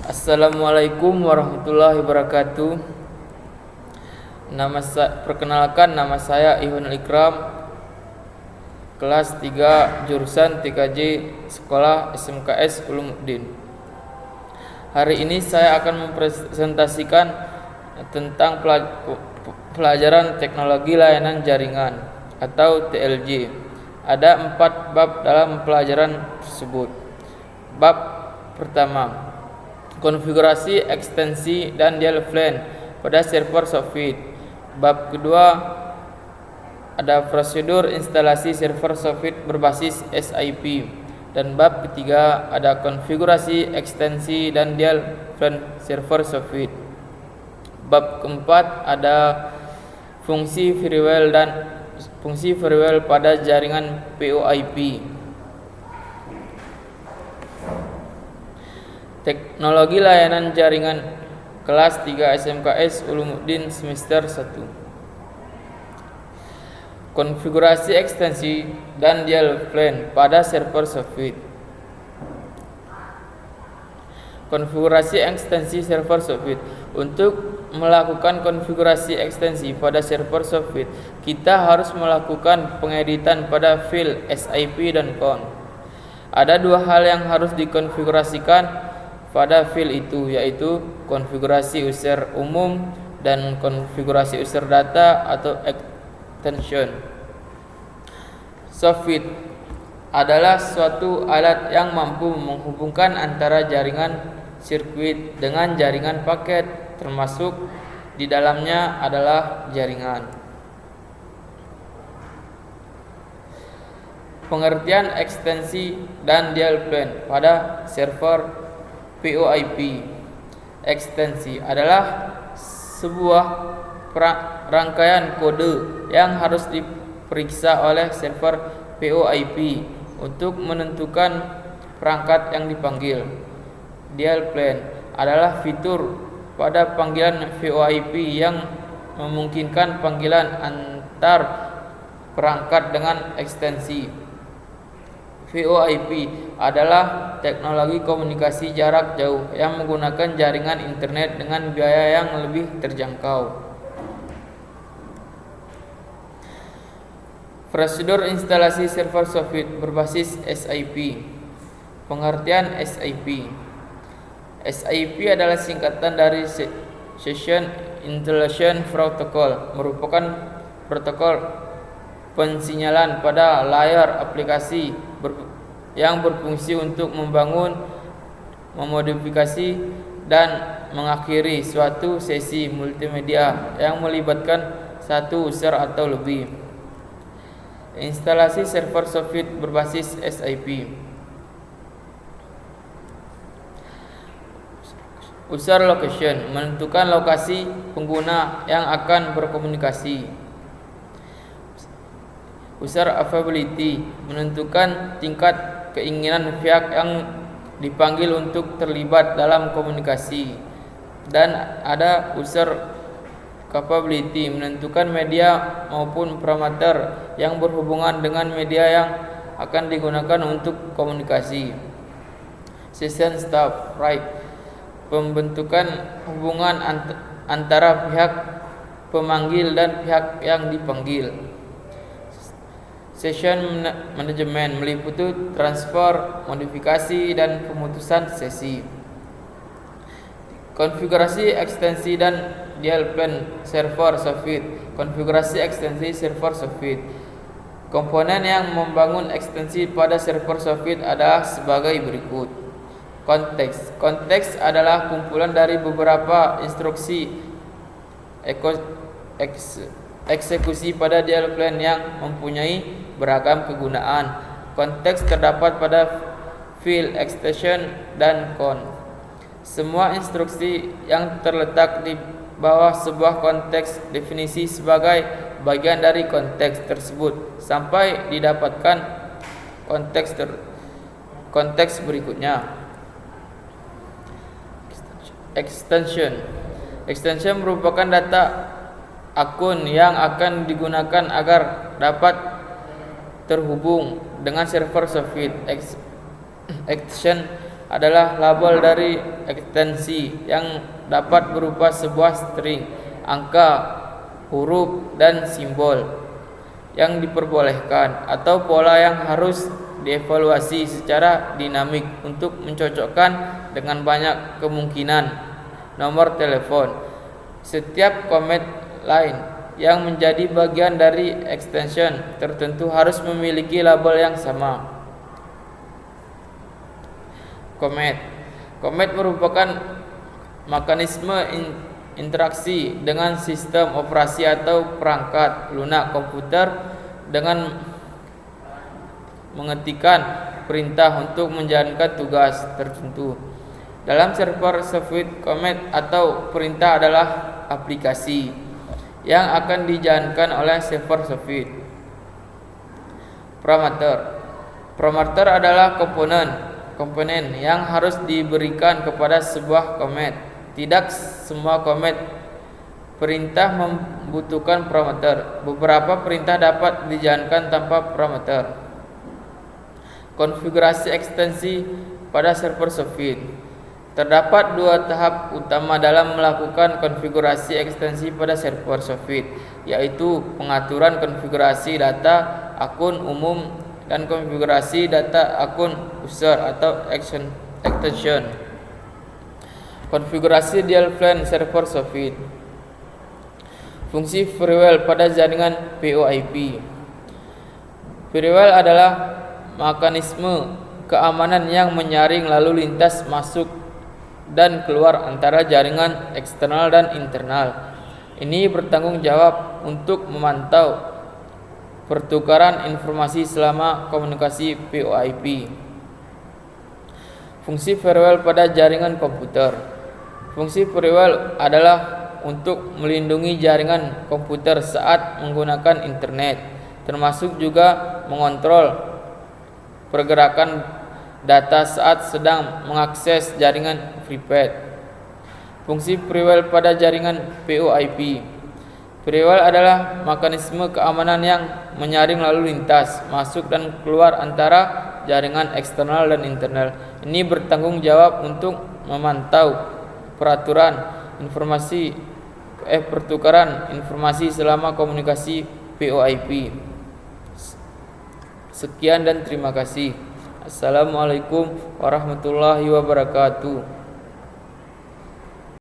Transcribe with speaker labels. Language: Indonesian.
Speaker 1: Assalamualaikum warahmatullahi wabarakatuh. Perkenalkan, nama saya Ihwanul Ikram, kelas 3 jurusan TKJ Sekolah SMKS Ulumuddin. Hari ini saya akan mempresentasikan tentang pelajaran teknologi layanan jaringan atau TLJ. Ada 4 bab dalam pelajaran tersebut. Bab pertama, konfigurasi, ekstensi, dan DLPLAN pada server software. Bab kedua, ada prosedur instalasi server software berbasis SIP. Dan bab ketiga, ada konfigurasi, ekstensi, dan DLPLAN server software. Bab keempat, ada fungsi firewall pada jaringan VoIP. Teknologi layanan jaringan kelas 3 SMKS Ulumuddin semester 1. Konfigurasi, ekstensi, dan DLPLAN pada server software. Konfigurasi ekstensi server software. Untuk melakukan konfigurasi ekstensi pada server software, kita harus melakukan pengeditan pada file SIP dan CON. Ada 2 hal yang harus dikonfigurasikan pada file itu, yaitu konfigurasi user umum dan konfigurasi user data atau extension. Software adalah suatu alat yang mampu menghubungkan antara jaringan sirkuit dengan jaringan paket, termasuk di dalamnya adalah jaringan. Pengertian ekstensi dan DLPLAN pada server VoIP. Ekstensi adalah sebuah rangkaian kode yang harus diperiksa oleh server VoIP untuk menentukan perangkat yang dipanggil. DLPLAN adalah fitur pada panggilan VoIP yang memungkinkan panggilan antar perangkat dengan ekstensi. VoIP adalah teknologi komunikasi jarak jauh yang menggunakan jaringan internet dengan biaya yang lebih terjangkau. Prosedur instalasi server software berbasis SIP. Pengertian SIP. SIP adalah singkatan dari Session Intelligence Protocol, merupakan protokol pensinyalan pada layar aplikasi yang berfungsi untuk membangun, memodifikasi, dan mengakhiri suatu sesi multimedia yang melibatkan satu user atau lebih. Instalasi server software berbasis SIP. User location menentukan lokasi pengguna yang akan berkomunikasi. User availability menentukan tingkat keinginan pihak yang dipanggil untuk terlibat dalam komunikasi. Dan ada user capability menentukan media maupun parameter yang berhubungan dengan media yang akan digunakan untuk komunikasi. Session stop right pembentukan hubungan antara pihak pemanggil dan pihak yang dipanggil. Session management meliputi transfer, modifikasi, dan pemutusan sesi. Konfigurasi, ekstensi, dan DLPLAN server software. Konfigurasi ekstensi server software. Komponen yang membangun ekstensi pada server software adalah sebagai berikut. Konteks. Konteks adalah kumpulan dari beberapa instruksi eksekusi pada DLPLAN yang mempunyai beragam kegunaan. Konteks terdapat pada file, extension, dan CON. Semua instruksi yang terletak di bawah sebuah konteks definisi sebagai bagian dari konteks tersebut sampai didapatkan konteks berikutnya. Extension. Extension merupakan data akun yang akan digunakan agar dapat terhubung dengan server software. Extension adalah label dari ekstensi yang dapat berupa sebuah string, angka, huruf, dan simbol yang diperbolehkan atau pola yang harus dievaluasi secara dinamik untuk mencocokkan dengan banyak kemungkinan nomor telepon. Setiap komet lain yang menjadi bagian dari extension tertentu harus memiliki label yang sama. Komet merupakan mekanisme interaksi dengan sistem operasi atau perangkat lunak komputer dengan mengetikkan perintah untuk menjalankan tugas tertentu. Dalam server software, komet atau perintah adalah aplikasi yang akan dijalankan oleh server software. Parameter adalah komponen yang harus diberikan kepada sebuah komet. Tidak semua komet perintah membutuhkan parameter. Beberapa perintah dapat dijalankan tanpa parameter. Konfigurasi ekstensi pada server software. Terdapat dua tahap utama dalam melakukan konfigurasi ekstensi pada server software, yaitu pengaturan konfigurasi data akun umum dan konfigurasi data akun user atau extension. Konfigurasi Delphi server software. Fungsi firewall pada jaringan VoIP. Firewall adalah mekanisme keamanan yang menyaring lalu lintas masuk dan keluar antara jaringan eksternal dan internal. Ini bertanggung jawab untuk memantau pertukaran informasi selama komunikasi VoIP. Fungsi firewall pada jaringan komputer. Fungsi firewall adalah untuk melindungi jaringan komputer saat menggunakan internet, termasuk juga mengontrol pergerakan data saat sedang mengakses jaringan private. Fungsi firewall pada jaringan VoIP. Firewall adalah mekanisme keamanan yang menyaring lalu lintas masuk dan keluar antara jaringan eksternal dan internal. Ini bertanggung jawab untuk memantau pertukaran informasi selama komunikasi VoIP. Sekian dan terima kasih. Assalamualaikum warahmatullahi wabarakatuh.